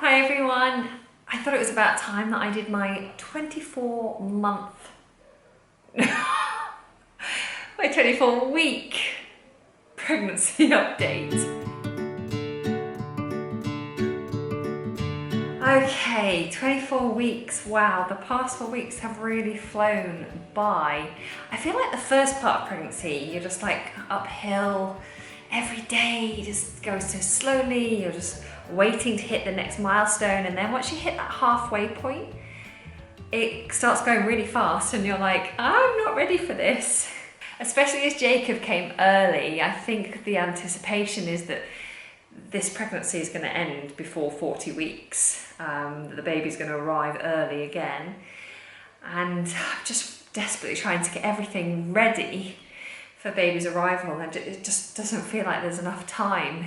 Hi everyone. I thought it was about time that I did my 24-week pregnancy update. Okay, 24 weeks. Wow, the past 4 weeks have really flown by. I feel like the first part of pregnancy, you're just like uphill every day, you just go so slowly, you're just waiting to hit the next milestone, and then once you hit that halfway point, it starts going really fast and you're like, I'm not ready for this. Especially as Jacob came early, I think the anticipation is that this pregnancy is going to end before 40 weeks. The baby's going to arrive early again. And I'm just desperately trying to get everything ready for baby's arrival, and it just doesn't feel like there's enough time.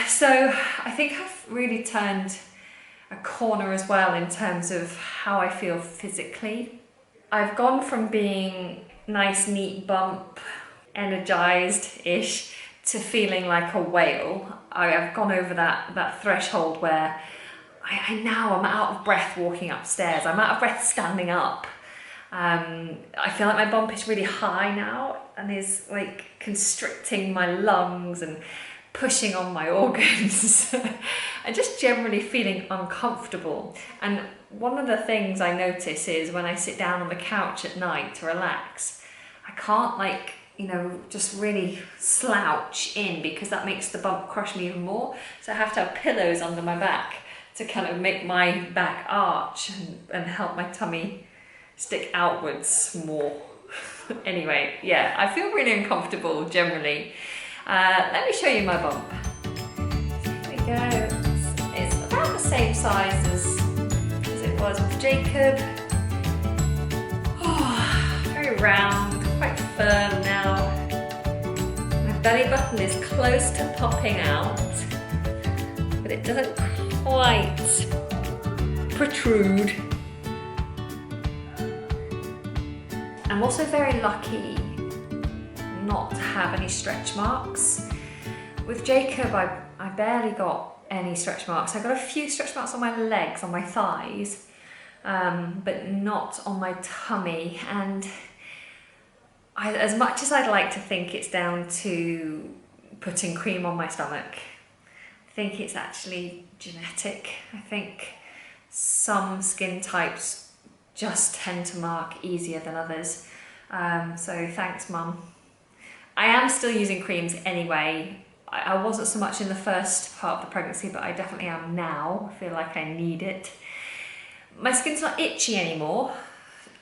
So I think I've really turned a corner as well in terms of how I feel physically. I've gone from being nice, neat bump, energized-ish, to feeling like a whale. I've gone over that threshold where I'm out of breath walking upstairs. I'm out of breath standing up. I feel like my bump is really high now and is like constricting my lungs and pushing on my organs and just generally feeling uncomfortable. And one of the things I notice is when I sit down on the couch at night to relax, I can't just really slouch in because that makes the bump crush me even more. So I have to have pillows under my back to kind of make my back arch and help my tummy stick outwards more. Anyway, yeah, I feel really uncomfortable generally. Let me show you my bump. Here we go. It's about the same size as it was with Jacob. Oh, very round, quite firm now. My belly button is close to popping out, but it doesn't quite protrude. I'm also very lucky not to have any stretch marks. With Jacob, I barely got any stretch marks. I got a few stretch marks on my legs, on my thighs, but not on my tummy. And as much as I'd like to think it's down to putting cream on my stomach, I think it's actually genetic. I think some skin types just tend to mark easier than others. So thanks, Mum. I am still using creams anyway. I wasn't so much in the first part of the pregnancy, but I definitely am now. I feel like I need it. My skin's not itchy anymore.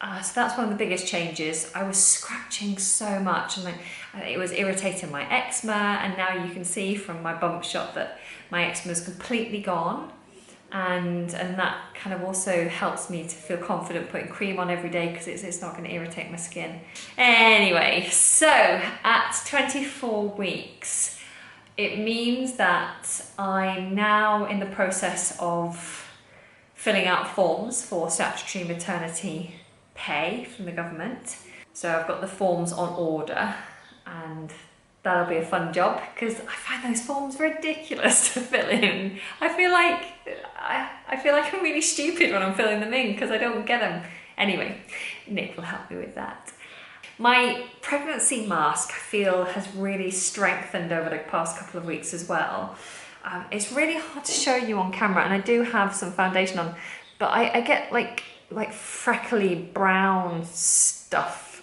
So that's one of the biggest changes. I was scratching so much and it was irritating my eczema, and now you can see from my bump shot that my eczema is completely gone. And that kind of also helps me to feel confident putting cream on every day because it's not going to irritate my skin. Anyway, so at 24 weeks, it means that I'm now in the process of filling out forms for statutory maternity pay from the government. So I've got the forms on order, and that'll be a fun job because I find those forms ridiculous to fill in. I feel like I'm really stupid when I'm filling them in because I don't get them. Anyway, Nick will help me with that. My pregnancy mask, I feel, has really strengthened over the past couple of weeks as well. It's really hard to show you on camera, and I do have some foundation on, but I get like freckly brown stuff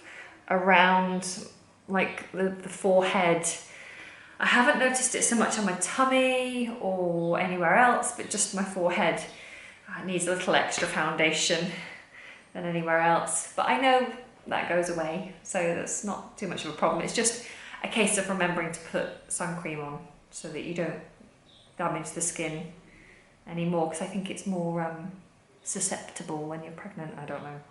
around like the forehead. I haven't noticed it so much on my tummy or anywhere else, but just my forehead needs a little extra foundation than anywhere else. But I know that goes away, so that's not too much of a problem. It's just a case of remembering to put sun cream on so that you don't damage the skin anymore, because I think it's more susceptible when you're pregnant. I don't know.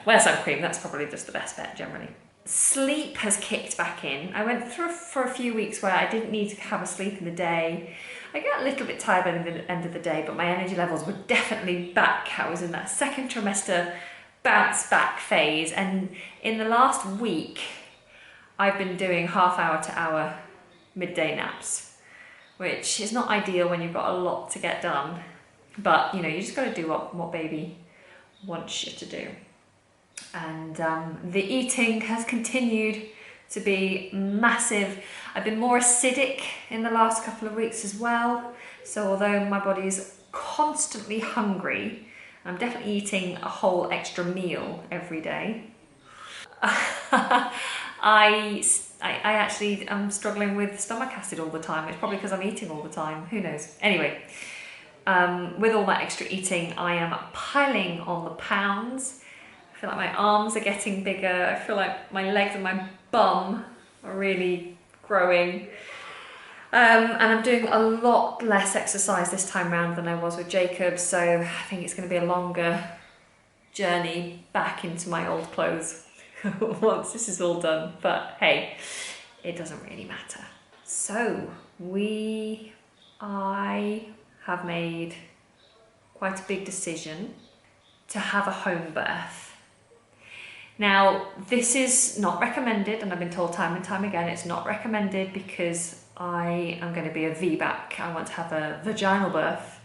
Wear sun cream, that's probably just the best bet generally. Sleep has kicked back in. I went through for a few weeks where I didn't need to have a sleep in the day. I get a little bit tired by the end of the day, but my energy levels were definitely back. I was in that second trimester bounce back phase, and in the last week I've been doing half hour to hour midday naps, which is not ideal when you've got a lot to get done. But you know, you just got to do what baby wants you to do. And the eating has continued to be massive. I've been more acidic in the last couple of weeks as well. So although my body is constantly hungry, I'm definitely eating a whole extra meal every day. I actually am struggling with stomach acid all the time. It's probably because I'm eating all the time. Who knows? Anyway, with all that extra eating, I am piling on the pounds. I feel like my arms are getting bigger. I feel like my legs and my bum are really growing. And I'm doing a lot less exercise this time round than I was with Jacob, so I think it's going to be a longer journey back into my old clothes once this is all done. But hey, it doesn't really matter. So I have made quite a big decision to have a home birth. Now, this is not recommended, and I've been told time and time again, it's not recommended because I am going to be a VBAC. I want to have a vaginal birth,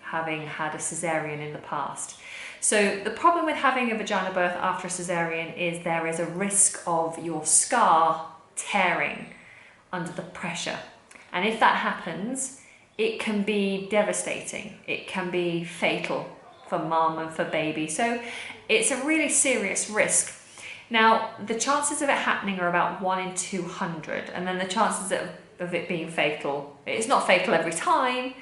having had a cesarean in the past. So the problem with having a vaginal birth after a cesarean is there is a risk of your scar tearing under the pressure. And if that happens, it can be devastating. It can be fatal for mum and for baby. So it's a really serious risk. Now, the chances of it happening are about 1 in 200, and then the chances of it being fatal, it's not fatal every time,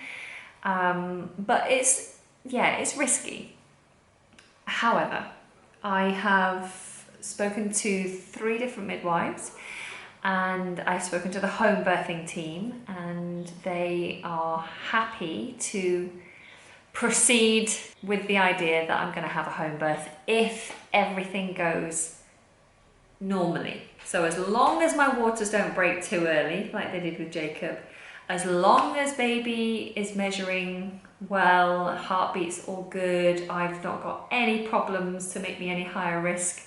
but it's risky. However, I have spoken to 3 different midwives, and I've spoken to the home birthing team, and they are happy to proceed with the idea that I'm going to have a home birth if everything goes normally. So as long as my waters don't break too early, like they did with Jacob, as long as baby is measuring well, heartbeat's all good, I've not got any problems to make me any higher risk,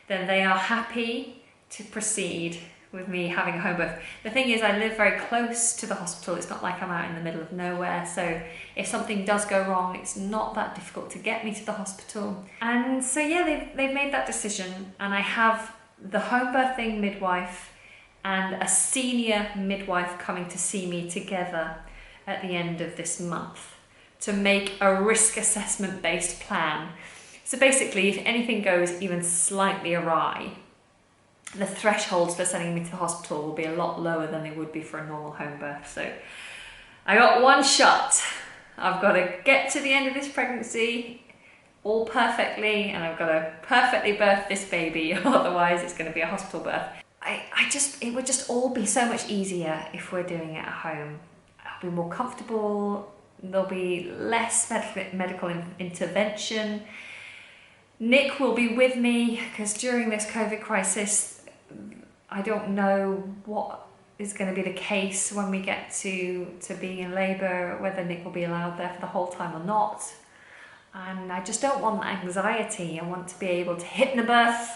then they are happy to proceed with me having a home birth. The thing is, I live very close to the hospital. It's not like I'm out in the middle of nowhere. So if something does go wrong, it's not that difficult to get me to the hospital. And so yeah, they've made that decision, and I have the home birthing midwife and a senior midwife coming to see me together at the end of this month to make a risk assessment based plan. So basically, if anything goes even slightly awry, the thresholds for sending me to the hospital will be a lot lower than they would be for a normal home birth. So I got one shot. I've got to get to the end of this pregnancy all perfectly, and I've got to perfectly birth this baby, otherwise it's going to be a hospital birth. It would just all be so much easier if we're doing it at home. I'll be more comfortable, there'll be less medical intervention. Nick will be with me because during this COVID crisis, I don't know what is going to be the case when we get to being in labour, whether Nick will be allowed there for the whole time or not. And I just don't want that anxiety. I want to be able to hypnobirth,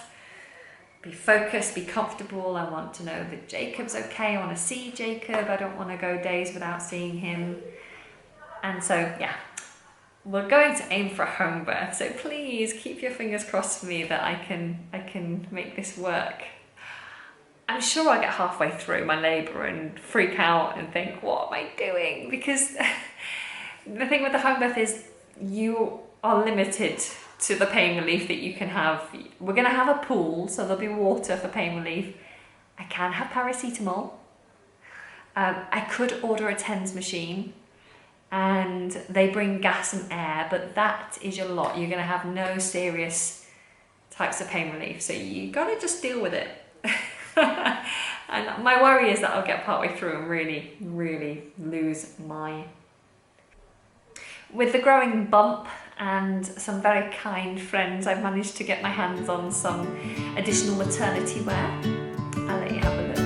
be focused, be comfortable. I want to know that Jacob's okay. I want to see Jacob. I don't want to go days without seeing him. And so, yeah, we're going to aim for a home birth. So please keep your fingers crossed for me that I can make this work. I'm sure I'll get halfway through my labour and freak out and think, what am I doing? Because the thing with the home birth is you are limited to the pain relief that you can have. We're going to have a pool, so there'll be water for pain relief. I can have paracetamol. I could order a TENS machine, and they bring gas and air, but that is your lot. You're going to have no serious types of pain relief, so you got to just deal with it. And my worry is that I'll get partway through and really lose my... With the growing bump and some very kind friends, I've managed to get my hands on some additional maternity wear. I'll let you have a look.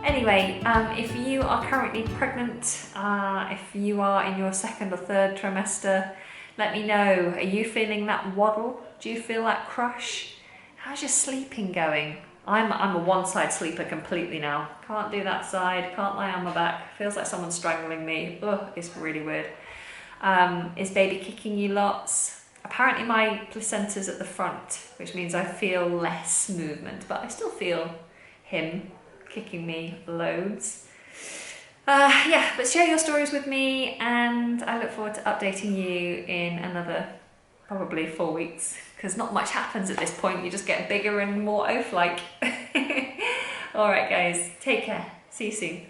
Anyway, if you are currently pregnant, if you are in your second or third trimester, let me know. Are you feeling that waddle? Do you feel that crush? How's your sleeping going? I'm a one-side sleeper completely now. Can't do that side, can't lie on my back. Feels like someone's strangling me. Ugh, it's really weird. Is baby kicking you lots? Apparently my placenta's at the front, which means I feel less movement, but I still feel him kicking me loads. Yeah, but share your stories with me, and I look forward to updating you in another probably 4 weeks, because not much happens at this point. You just get bigger and more oaf-like. All right, guys, take care. See you soon.